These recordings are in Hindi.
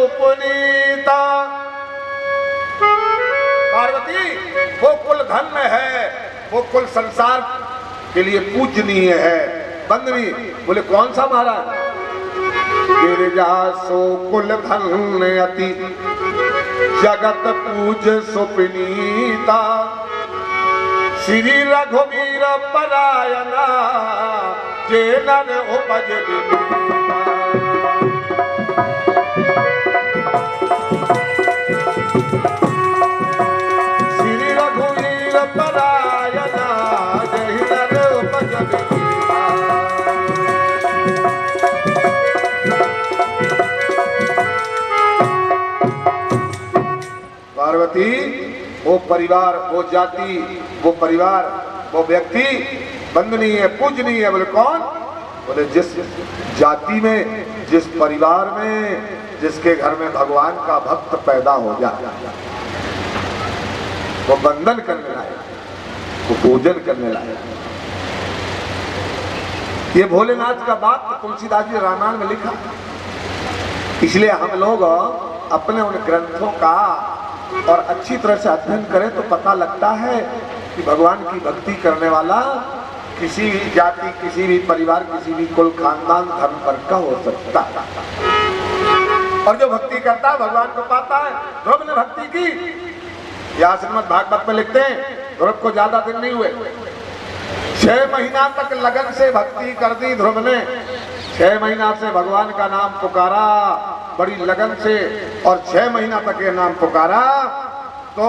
सुपुनीता। पार्वती वो कुल धन्य है, वो कुल संसार के लिए पूजनीय है, वंदनीय। बोले कौन सा महाराज? गिरिजा सो कुल धन्य अति जगत पूज सुपुनीता। श्री रघुवीर परायणा जे नर उपज विनीता। श्री रघुवीर परायणा जे नर उपज विनीता। पार्वती वो परिवार, वो जाति, वो परिवार, वो व्यक्ति वंदनीय है, पूजनीय है। बोले कौन? बोले जिस जाति में, जिस परिवार में, जिसके घर में भगवान का भक्त पैदा हो जाए, वो वंदन करने लायक, वो पूजन करने लायक। ये भोलेनाथ का बात तुलसीदास जी रामायण में लिखा। इसलिए हम लोग अपने उन ग्रंथों का और अच्छी तरह से अध्ययन करें तो पता लगता है कि भगवान की भक्ति करने वाला किसी भी जाति, किसी भी परिवार, किसी भी कुल, खानदान, धर्म वर्ग का हो सकता है। और जो भक्ति करता है भगवान को पाता है। ध्रुव ने भक्ति की, या श्रीमद् भागवत में लिखते हैं ध्रुव को ज्यादा दिन नहीं हुए, 6 महीना तक लगन से भक्ति कर दी ध्रुव ने। 6 महीना से भगवान का नाम पुकारा बड़ी लगन से, और 6 महीना तक ये नाम पुकारा। तो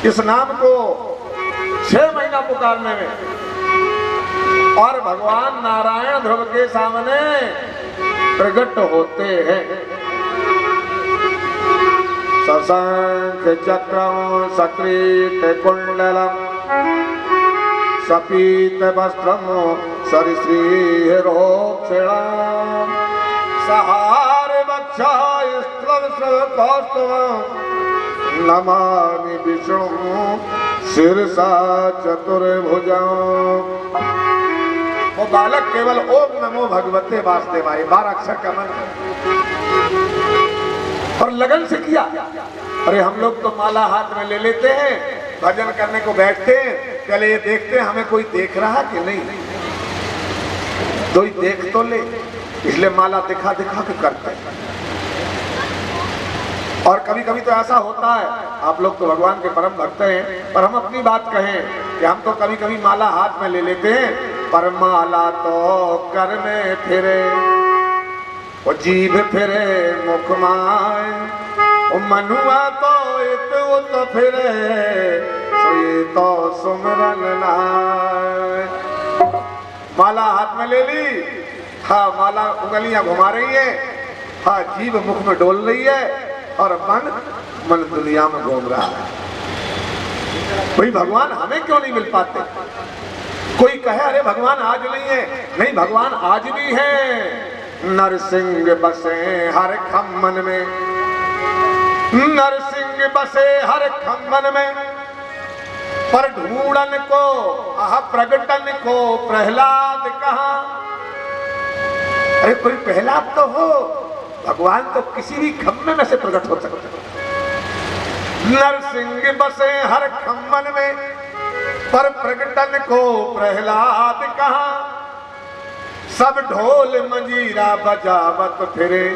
इस नाम को 6 महीना पुकारने में, और भगवान नारायण ध्रुव के सामने प्रकट होते हैं। सशंख चक्रम सकृत कुंडलम सपीत वस्त्रम सरिश्रीरोक्षणम सहार वक्षा नमामि विष्णु शिरसा चतुर्भुजं। वो बालक केवल ओम नमो भगवते वासुदेवाय 12 अक्षर का मंत्र और लगन से किया। अरे हम लोग तो माला हाथ में ले लेते हैं, भजन करने को बैठते हैं, पहले ये देखते हैं हमें कोई देख रहा कि नहीं, कोई देख तो ले, इसलिए माला दिखा दिखा के करते हैं। और कभी कभी तो ऐसा होता है, आप लोग तो भगवान के परम भक्त हैं, पर हम अपनी बात कहें कि हम तो कभी कभी माला हाथ में ले लेते हैं, पर माला तो कर में फिरे, वो जीभ फिरे मुख माए, वो मनुआ तो तो फिरे, ये तो सुमरन लाए। माला हाथ में ले ली, हाँ माला उंगलियां घुमा रही है, हाँ जीभ मुख में डोल रही है, और मन दुनिया में घूम रहा है। भाई भगवान हमें क्यों नहीं मिल पाते? कोई कहे अरे भगवान आज नहीं है, नहीं भगवान आज भी है। नरसिंह बसे हर खम्मन में, नरसिंह बसे हर खम्मन में, पर ढूंढन को आह प्रगटन को प्रहलाद कहा। अरे कोई प्रहलाद तो हो, भगवान तो किसी भी खम्मे में से प्रकट हो सकते हैं। नरसिंह बसे हर खम्मन में, पर प्रगटन को प्रहलाद कहा। सब ढोल मंजीरा बजावत फिरे,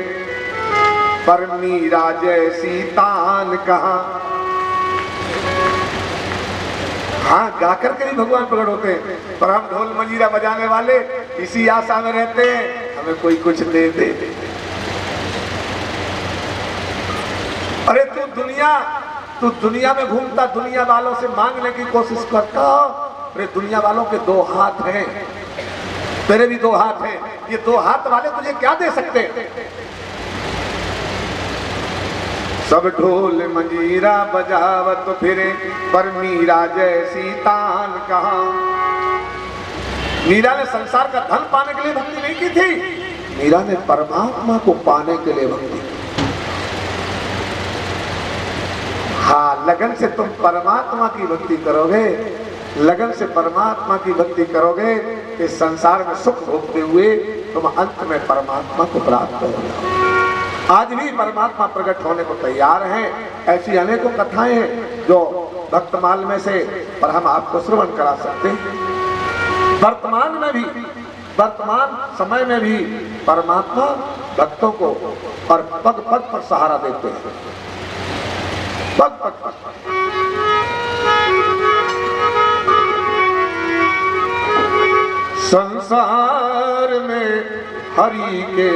पर मीरा जैसी तान कहा। हाँ गा करके भी भगवान प्रकट होते हैं, पर हम ढोल मंजीरा बजाने वाले इसी आशा में रहते हैं हमें कोई कुछ दे दे। अरे तू दुनिया में घूमता, दुनिया वालों से मांगने की कोशिश करता। अरे दुनिया वालों के 2 हाथ हैं, तेरे भी 2 हाथ हैं, ये 2 हाथ वाले तुझे क्या दे सकते हैं? सब ढोल मंजीरा बजावत फिरे, पर मीरा जैसी तान कहा। मीरा ने संसार का धन पाने के लिए भक्ति नहीं की थी, मीरा ने परमात्मा को पाने के लिए भक्ति की। हाँ लगन से तुम परमात्मा की भक्ति करोगे, लगन से परमात्मा की भक्ति करोगे, इस संसार में सुख भोगते हुए तुम अंत में परमात्मा को प्राप्त हो जाओगे। आज भी परमात्मा प्रकट होने को तैयार हैं। ऐसी अनेकों कथाएं हैं जो भक्तमाल में से पर हम आपको श्रवण करा सकते हैं। वर्तमान समय में भी परमात्मा भक्तों को और पग पग पर सहारा देते हैं। पग पग पर संसार में हरि के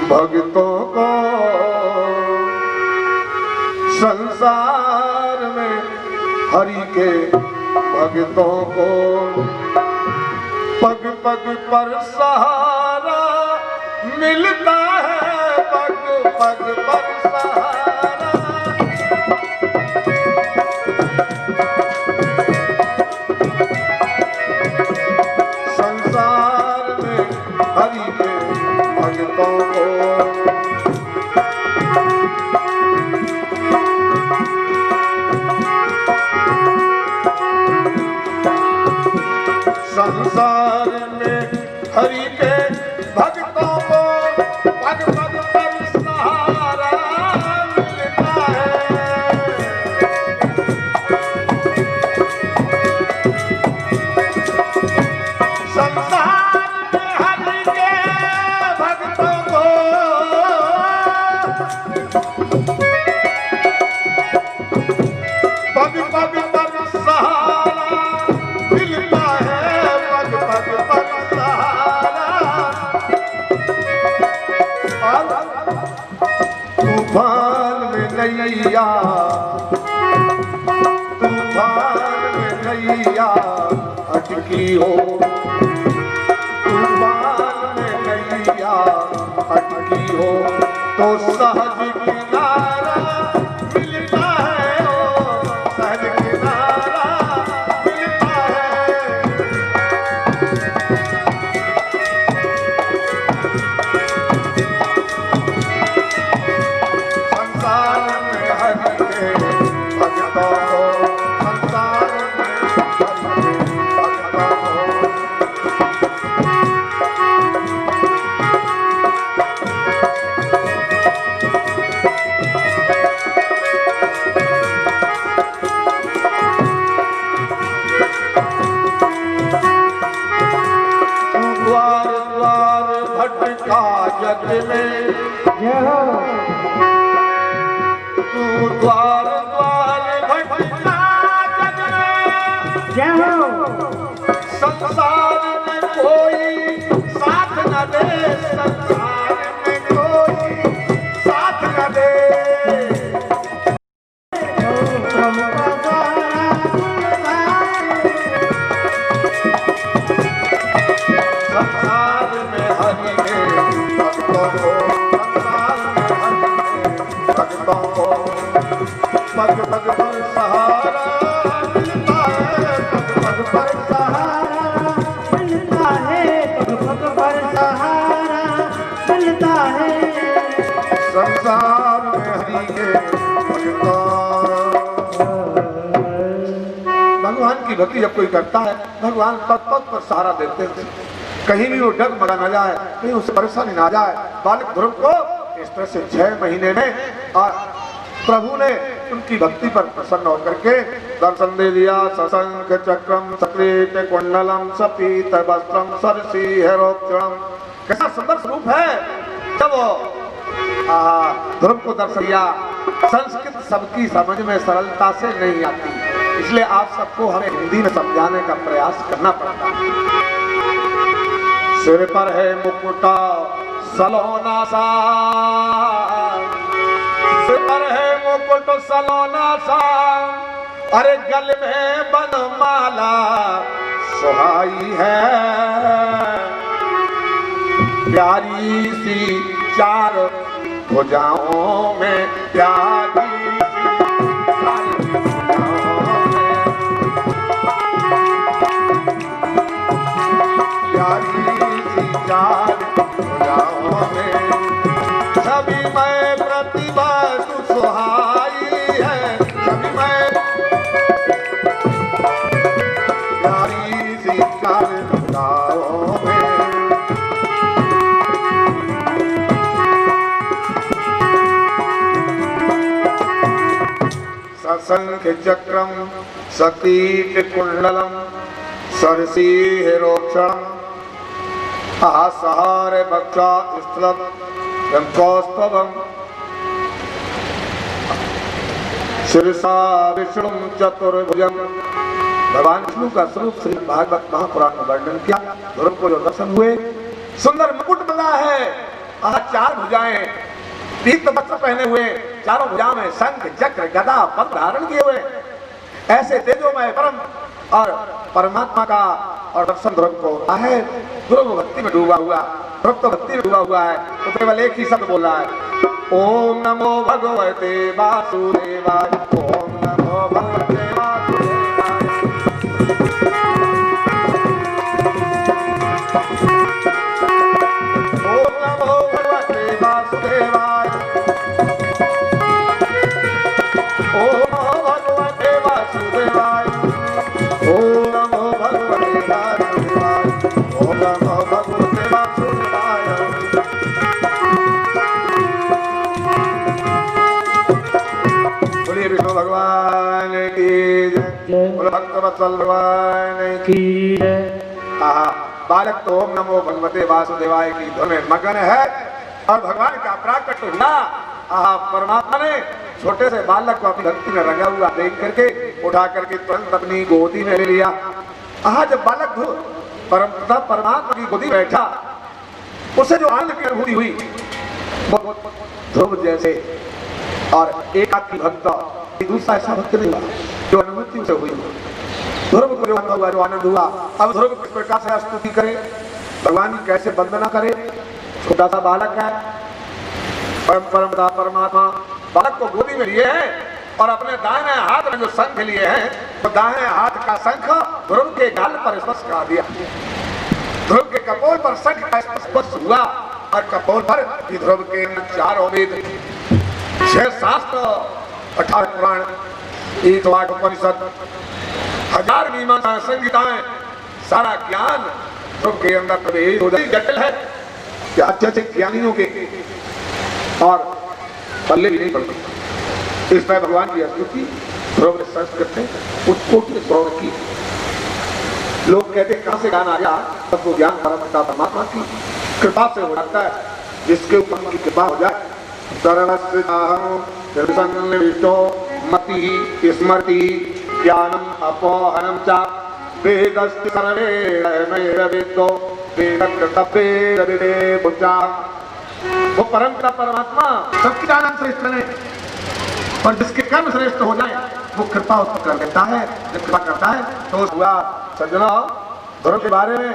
भक्तों को, संसार में हरि के भक्तों को पग पग पर सहारा मिलता है, पग पग पर सहारा। संसार में हरि के भक्तों को संसार में हरि के भक्तों को पग पग पर सहारा मिलता है। संसार में हरि के भक्तों को पग पग पर सहारा मिलता है, पग पग पर सहारा। तूफान में नैया, तूफान में नैया अटकी हो, तूफान में नैया अटकी हो तो सहज किनारा मिलता है, ओ सहज किनारा मिलता है। संसार में हरि के भक्तों को, संसार में हरि के भक्तों को द्वार द्वार भटका जग में, तू द्वार द्वार भटका जग में। संसार में कोई साथ न दे, संसार में कोई साथ न दे। संसार में हरि के भक्तों को, संसार में हरि के भक्तों को पग पग पर सहारा मिलता है, पग पग पर सहारा मिलता है, पग पग पर सहारा मिलता है। संसार में हरि के भक्तों। भगवान की भक्ति जब कोई करता है, भगवान पग पग पर सहारा देते हैं। कहीं भी वो डगमगा न जाए, कहीं उसे परेशानी ना जाए। बालक ध्रुव को इस तरह से 6 महीने में और प्रभु ने उनकी भक्ति पर प्रसन्न होकर के दर्शन दे दिया। सशंख चक्रम सकृत कुंडलम सपीत वस्त्रम सरसी हेरोक्षणम। कैसा सुंदर स्वरूप है। जब ध्रुव को दर्शन दिया। संस्कृत सबकी समझ में सरलता से नहीं आती, इसलिए आप सबको हमें हिंदी में समझाने का प्रयास करना पड़ता है। सिर पर है मुकुटा सलोना सा, सिर पर है मुकुट सलोना सा, अरे गल में बनमाला सुहाई है। प्यारी सी 4 भुजाओं में, प्यारी सी 4 भुजाओं में, प्यारी सी 4 भुजाओं में, सभी मैं प्रतिभा सुहाई है, सभी मैं प्यारी सी 4 भुजाओं में। सशंख चक्रम सकीट कुंडलम सरसीहिरोक्षणम आहासहार भक्षा स्थलम कौस्तभम शिरसा विष्णु चतुर्भुजम। भगवान विष्णु का स्वरूप श्री भागवत महापुराण में वर्णन किया। ध्रुव को जो दर्शन हुए, सुंदर मुकुट बना है, चार भुजाएं, पीत वस्त्र पहने हुए, चारों भुजाओं में शंख चक्र गदा पद्म धारण किए हुए, ऐसे तेजोमय परम और परमात्मा का और दर्शन ध्रुव को होता है। ध्रुव भक्ति में डूबा हुआ, ध्रुव तो भक्ति में डूबा हुआ है, तो केवल एक ही शब्द बोल रहा है, ओम नमो भगवते वासुदेवाय, ओम नमो भगवते वासुदेवाय। ओम नमो भगवते वासुदेवाय, ओम नमो भगवते वासुदेवाय, ओम नमो भगवते वासुदेवाय, ओम नमो भगवते वासुदेवाय। बोलिए विष्णु भगवान की जय, बोलो भक्तवत्सल भगवान की जय। बालक तो ओम नमो भगवते वासुदेवाय की धुन में मगन है और भगवान का प्राकट हुआ। परमात्मा ने छोटे से बालक को अपनी भक्ति में रंगा हुआ देख करके उठा करके तुरंत अपनी गोदी में ले लिया। जब बालक परमात्मा की गोदी बैठा, उसे जो आनंद की अनुभूति हुई, ध्रुव जैसे और एक आदमी भक्त, दूसरा ऐसा भक्त नहीं हुआ जो अनुभूति उसे हुई। ध्रुव को जो अनुभव हुआ, जो आनंद हुआ, अब ध्रुव किस प्रकार से स्तुति करे, भगवान की कैसे वंदना करे। छोटा सा बालक है, परमात्मा बालक को गोदी में लिए हैं और अपने दाहिने हाथ में जो शंख लिए हैं, तो दाहिने हाथ का शंख ध्रुव के गाल पर स्पर्श करा दिया। ध्रुव के कपोल पर शंख का स्पर्श हुआ और कपोल पर ध्रुव के 4 वेद, 6 शास्त्र, 18 पुराण, 108 उपनिषद, 1000 मीमांसा संहिताएं, सारा ज्ञान ध्रुव के अंदर प्रवेश हो जाए। जटिल है कि अच्छे ज्ञानियों के और पल्ले भी नहीं पड़ते। इस तरह भगवान की स्तुति ध्रुव ने संस्कृत में उत्कोट में श्रवण की। लोग कहते कहां से ज्ञान आ गया, तब वो ज्ञान परमात्मा की कृपा से हो जाता है, जिसके ऊपर उनकी कृपा हो जाए। सर्वस्वितो मति स्मृति ज्ञानम अपोहनम च वेदस्ति सर्वे वेदो वेद बुचा। वो परमपिता परमात्मा सबकी ज्ञान श्रेष्ठ है और जिसके कर्म श्रेष्ठ हो जाए वो कृपा उसको कर देता है। जब कृपा करता है तो हुआ। सज्जनों, ध्रुव के बारे में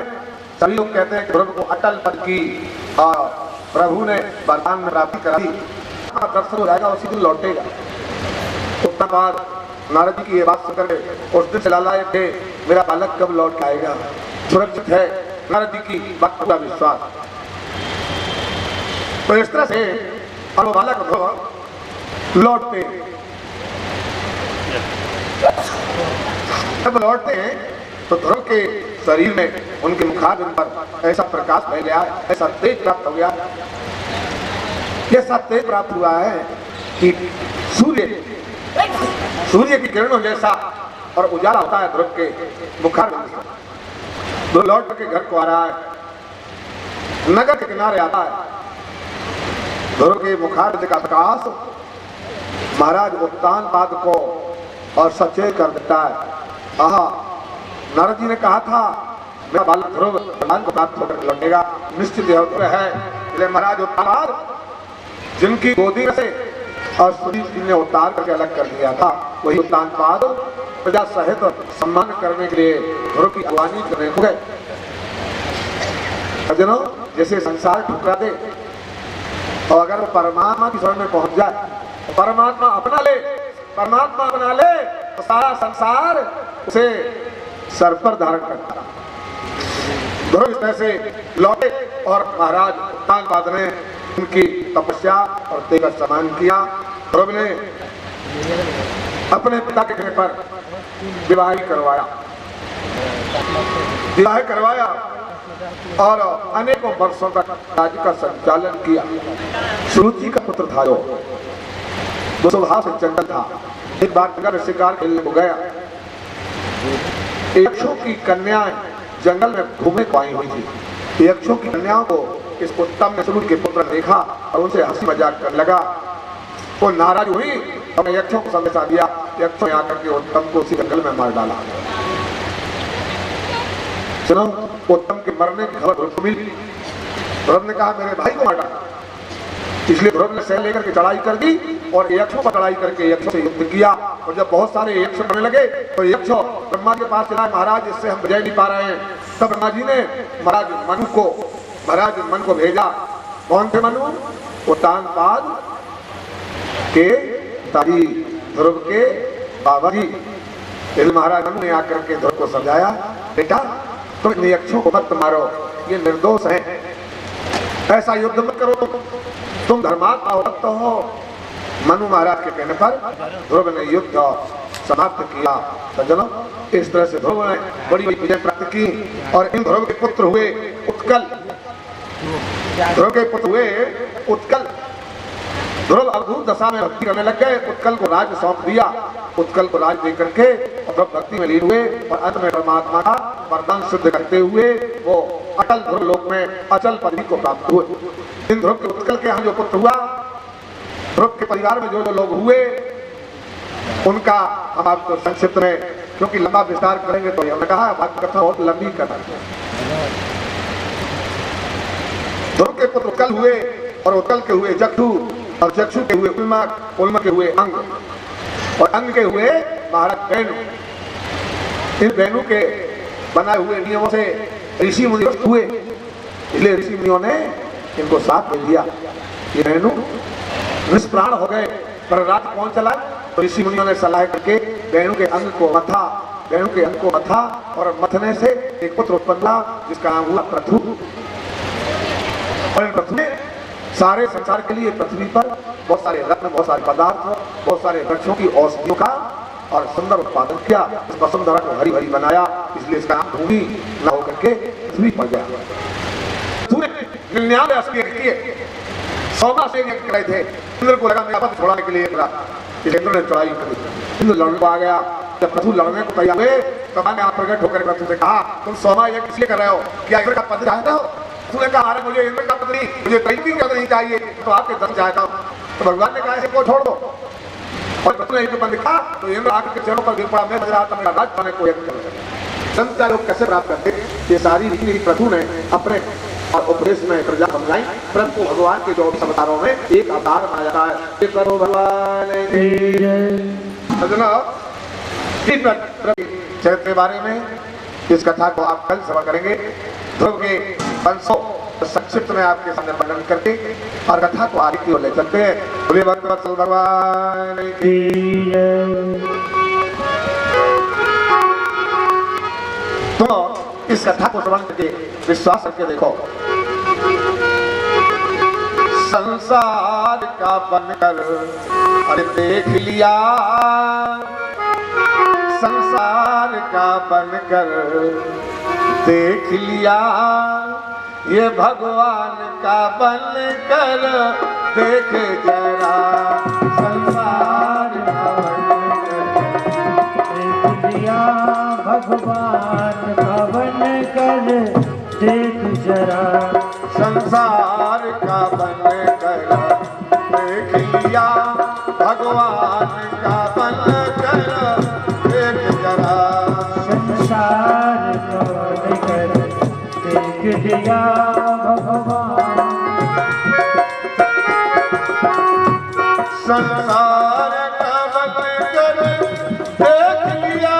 सभी लोग कहते हैं कि ध्रुव को अटल पद की और प्रभु ने वरदान में प्राप्ति करा दी। दर्शन हो जाएगा, उसी दिन लौटेगा। उतना बाद नारद जी की ये बात सुनकर के उस दिन से लालाए थे, मेरा बालक कब लौट आएगा, सुरक्षित है। नारद जी की बात का विश्वास, तो इस तरह से और वो बालक ध्रुव लौटते। जब लौटते हैं तो ध्रुव के शरीर में, उनके मुखारबिंद पर ऐसा प्रकाश फैल गया, ऐसा तेज प्राप्त हो गया, ऐसा तेज प्राप्त हुआ है कि सूर्य की किरणों जैसा और उजाला होता है ध्रुव के मुखारबिंद से। ध्रुव लौट के घर को आ रहा है, नगर के किनारे आता है। ध्रुव के मुखारबिंद का प्रकाश महाराज उत्तानपाद को और सचेत कर देता है। नारद जी ने कहा था मेरा बालक ध्रुव भगवान को प्राप्त होकर लौटेगा, निश्चित है। इसलिए महाराज उत्तानपाद जिनकी गोदी से और सूर्य जी ने उतार करके अलग कर दिया था, वही उत्तानपाद प्रजा सहित सम्मान करने के लिए ध्रुव की अगवानी करने हो गए। सज्जनों, जैसे संसार ठुकरा दे और अगर वो परमात्मा की शरण में पहुंच जाए, परमात्मा अपना ले तो सारा संसार उसे सर पर धारण करता। ध्रुव इस तरह से लौटे और महाराज उत्तानपाद ने उनकी तपस्या और तेज का सम्मान किया। ध्रुव ने अपने पिता के कहने पर विवाह करवाया और अनेकों वर्षों तक राज्य का संचालन किया। सुरुचि का पुत्र था जो स्वभाव से चंचल था, एक बार जंगल में शिकार खेलने को गया। यक्षों की कन्याएं जंगल में घूमे को आई हुई थी। यक्षों की कन्याओं को इस उत्तम ने सूर्य के पुत्र ने देखा और उनसे हंसी मजाक करने लगा। वो नाराज हुई और यक्षों को संदेशा दिया। यक्षों ने आकर के उत्तम को उसी जंगल में मार डाला। सुनो, उत्तम के मरने की खबर ध्रुव को मिली। ध्रुव ने कहा मेरे भाई को मार डाला। इसलिए ध्रुव ने सैन्य लेकर के चढ़ाई कर दी और यक्षों पर चढ़ाई करके यक्षों से युद्ध किया। और जब बहुत सारे यक्ष मरने लगे तो यक्षों ब्रह्मा के पास चला, महाराज इससे हम विजय नहीं पा रहे हैं। तब ब्रह्मा जी ने महाराज मन को भेजा। कौन थे मनु? उत्तानपाद के तारी, ध्रुव के बाबा जी। महाराज मनु ने आकर के ध्रुव को समझाया, बेटा तुम इन यक्षों को मत मारो, ये निर्दोष हैं, ऐसा युद्ध मत करो, तुम धर्मात्मा भक्त हो। मनु महाराज के कहने पर ध्रुव ने युद्ध समाप्त किया। सज्जनों, इस तरह से ध्रुव ने बड़ी बड़ी विजय प्राप्त की। और इन ध्रुव के पुत्र हुए उत्कल। ध्रुव के पुत्र हुए उत्कल। ध्रुव अद्भुत दशा में भक्ति करने लग गए। उत्कल को राज सौंप दिया। उत्कल को राज देकर के ध्रुव भक्ति में लीन हुए और अंत में परमात्मा का वरदान सिद्ध करते हुए वो अटल ध्रुव लोक में अचल पदवी को प्राप्त हुए। इन ध्रुव के उत्कल के यहाँ जो पुत्र हुआ, ध्रुव के परिवार में जो जो लोग हुए, उनका हम आपको संक्षिप्त में, क्योंकि लंबा विस्तार करेंगे तो हमने कहा बात कथा बहुत लंबी करना। ध्रुव के पुत्र उत्कल हुए और उत्कल के हुए जक्षु और जक्षु के हुए उल्मा, उल्मा के हुए अंग और अंग के हुए महाराज वेणु। इन वेणु के बनाए हुए नियमों से ऋषि मुनि हुए, इसलिए ऋषि मुनियों ने इनको साथ दे दिया। ये वेणु निष्प्राण हो गए, पर रात कौन चला? तो ऋषि मुनियों ने सलाह करके वेणु के अंग को मथा, वेणु के अंग को मथा और मथने से एक पुत्र उत्पन्न हुआ जिसका नाम हुआ पृथु। और पृथु ने सारे संसार के लिए पृथ्वी पर बहुत सारे रत्न, बहुत सारे पदार्थ, बहुत सारे वृक्षों की औषधियों का और सुंदर उत्पादन किया। इस वसुंधरा को हरी भरी बनाया, इसलिए इसका नाम भूमि न होकर के पृथ्वी पड़ गया। 100 से रहे थे। इंद्र को लगा मेरा पद छोड़ाने के लिए इंद्र ने चढ़ाई करी। इंद्र लड़ने को आ गया। जब पृथु लड़ने को तैयार हुए तो मैंने आप प्रकट होकर पृथु से कहा, तुम 100 यज्ञ इसलिए कर रहे हो, क्या इंद्र का पद चाहते हो? तूने कहा अरे मुझे इंद्र का पद नहीं, मुझे कहीं भी पद नहीं चाहिए, तो आपके दम चाहता हूँ। तो भगवान ने कहा इसे को छोड़ दो। और पृथु ने इंद्र पर लिखा तो इंद्र आके चरणों पर गिर पड़ा। मैं बज रहा था मेरा राज पाने को यज्ञ कर। संत लोग कैसे प्राप्त करते? ये सारी रीति पृथु ने अपने और उपदेश में प्रजा समझाई। परंतु भगवान के 24 अवतारों में एक अवतार माना जाता है। करो भगवान चरित्र के बारे में इस कथा को आप कल श्रवण करेंगे। ध्रुव के वंशों संक्षिप्त में आपके सामने वर्णन करके और कथा को आगे की ओर ले चलते हैं। बोले भगवत्सल भगवान की। तो इस कथा को श्रवण करके विश्वास करके देखो। संसार का बनकर अरे देख लिया, संसार का बनकर देख लिया, ये भगवान का बनकर देख जरा। संसार का बनकर देख लिया, भगवान का बनकर देख जरा। संसार का बनकर देख लिया, भगवान का बनकर देख जरा। संसार का बनकर देख लिया, भगवान। संसार का बनकर देख लिया,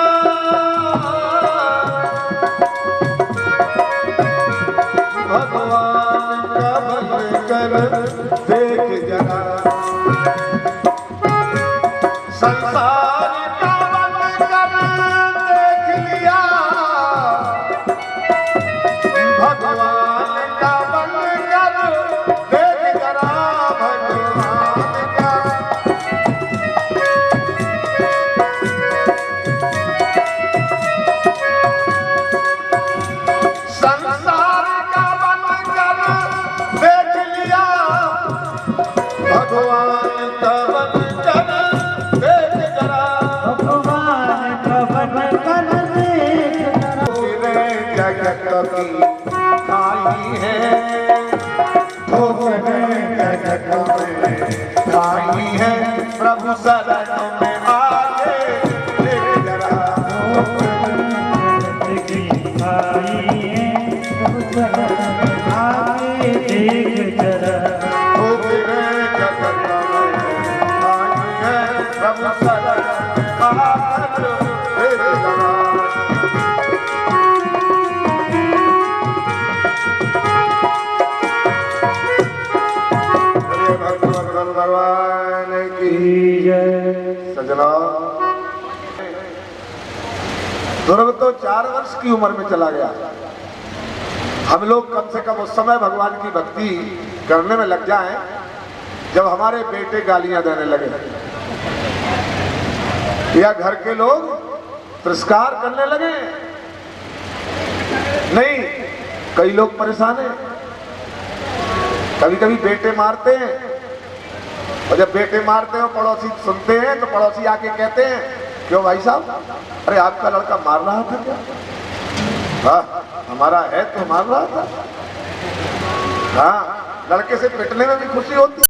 भगवान का बनकर देख जरा। संसार का बनकर देख लिया, भगवान का बनकर देख जरा। भगवान का संसार का बनकर देख लिया, भगवान का भाई है प्रभु शरणों में आके देख जरा आगे देख जरा ओ तेरे जगत में भाई है प्रभु शरणों में आके देख जरा भगवान भगवान की सजना ध्रुव तो 4 वर्ष की उम्र में चला गया। हम लोग कम से कम उस समय भगवान की भक्ति करने में लग जाएं जब हमारे बेटे गालियां देने लगे या घर के लोग तिरस्कार करने लगे। नहीं, कई लोग परेशान हैं, कभी कभी बेटे मारते हैं और जब बेटे मारते हैं पड़ोसी सुनते हैं तो पड़ोसी आके कहते हैं क्यों भाई साहब, अरे आपका लड़का मार रहा था क्या? हाँ, हमारा है तो मार रहा था। हाँ, लड़के से पिटने में भी खुशी होती है।